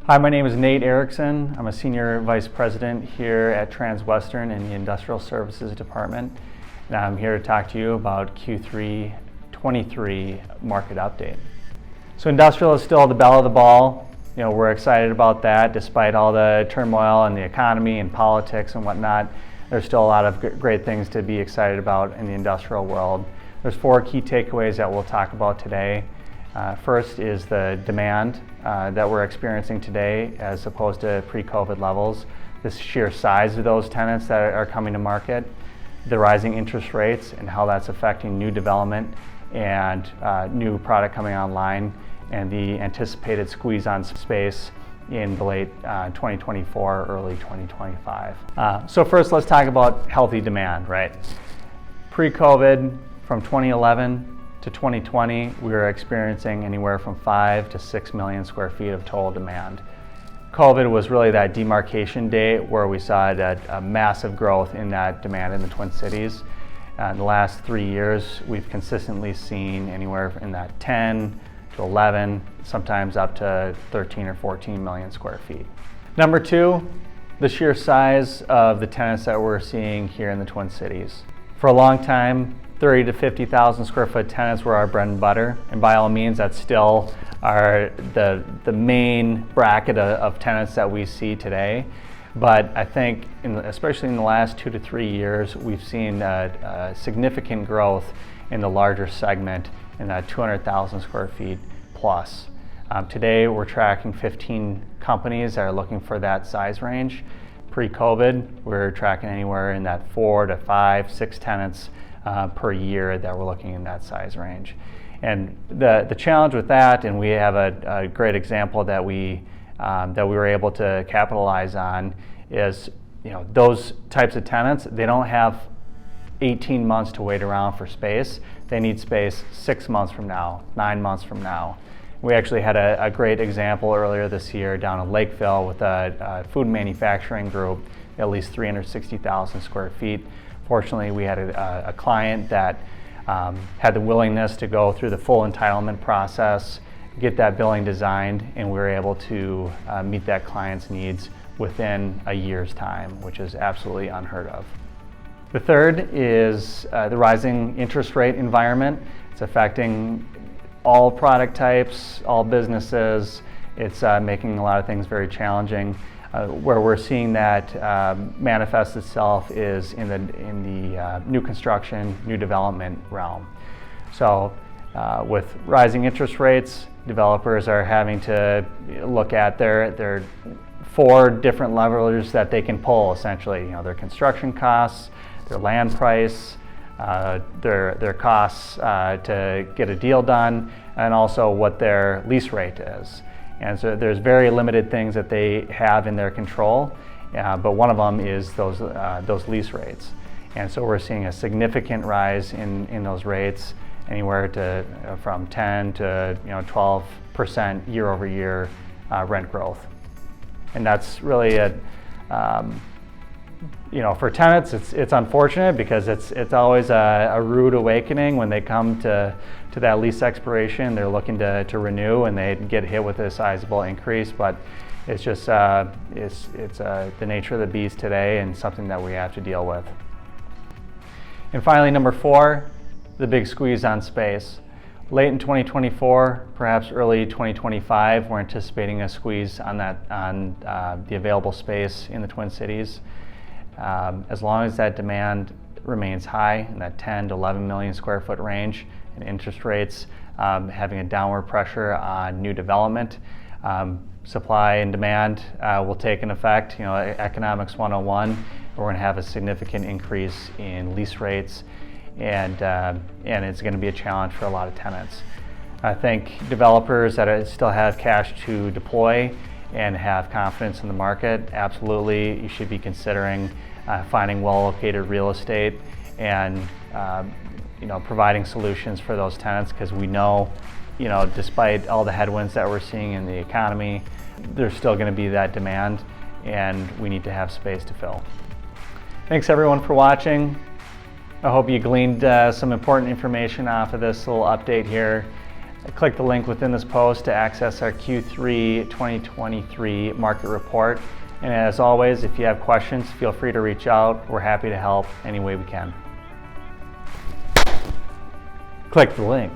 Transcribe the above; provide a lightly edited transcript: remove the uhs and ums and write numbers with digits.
Hi, my name is Nate Erickson. I'm a Senior Vice President here at Transwestern in the Industrial Services Department. And I'm here to talk to you about Q3 23 market update. So industrial is still the belle of the ball. We're excited about that despite all the turmoil in the economy and politics and whatnot. There's still a lot of great things to be excited about in the industrial world. There's 4 key takeaways that we'll talk about today. First is the demand that we're experiencing today as opposed to pre-COVID levels, the sheer size of those tenants that are coming to market, the rising interest rates and how that's affecting new development and new product coming online, and the anticipated squeeze on space in the late 2024, early 2025. So first, let's talk about healthy demand, right? Pre-COVID, from 2011 to 2020, we were experiencing anywhere from 5 to 6 million square feet of total demand. COVID was really that demarcation date where we saw a massive growth in that demand in the Twin Cities. In the last 3 years, we've consistently seen anywhere in that 10 to 11, sometimes up to 13 or 14 million square feet. Number 2, the sheer size of the tenants that we're seeing here in the Twin Cities. For a long time, 30 to 50,000 square foot tenants were our bread and butter, and by all means that's still the main bracket of tenants that we see today. But I think, especially in the last 2 to 3 years, we've seen a significant growth in the larger segment in that 200,000 square feet plus. Today we're tracking 15 companies that are looking for that size range. Pre-COVID, we're tracking anywhere in that 4 to 5, 6 tenants per year that we're looking in that size range. And the challenge with that, and we have a great example that we were able to capitalize on, is those types of tenants, they don't have 18 months to wait around for space. They need space 6 months from now, 9 months from now. We actually had a great example earlier this year down in Lakeville with a food manufacturing group, at least 360,000 square feet. Fortunately, we had a client that had the willingness to go through the full entitlement process, get that building designed, and we were able to meet that client's needs within a year's time, which is absolutely unheard of. The third is the rising interest rate environment. It's affecting all product types, all businesses. It's making a lot of things very challenging. Where we're seeing that manifest itself is in the new construction, new development realm. So with rising interest rates, developers are having to look at their 4 different levers that they can pull, essentially. Their construction costs, their land price, their costs to get a deal done, and also what their lease rate is. And so there's very limited things that they have in their control, but one of them is those lease rates. And so we're seeing a significant rise in those rates, anywhere to from 10 to 12% year over year rent growth. And that's really for tenants, it's unfortunate because it's always a rude awakening when they come to that lease expiration. They're looking to renew and they get hit with a sizable increase, but it's just it's the nature of the beast today and something that we have to deal with. And finally, number 4, the big squeeze on space. Late in 2024, perhaps early 2025, we're anticipating a squeeze on the available space in the Twin Cities. As long as that demand remains high in that 10 to 11 million square foot range, and interest rates having a downward pressure on new development, supply and demand will take an effect. Economics 101, we're going to have a significant increase in lease rates, and it's going to be a challenge for a lot of tenants. I think developers that still have cash to deploy and have confidence in the market, absolutely, you should be considering finding well-located real estate and providing solutions for those tenants, because we know, despite all the headwinds that we're seeing in the economy, there's still going to be that demand, and we need to have space to fill. Thanks everyone for watching. I hope you gleaned some important information off of this little update here. Click the link within this post to access our Q3 2023 market report. And as always, if you have questions, feel free to reach out. We're happy to help any way we can. Click the link.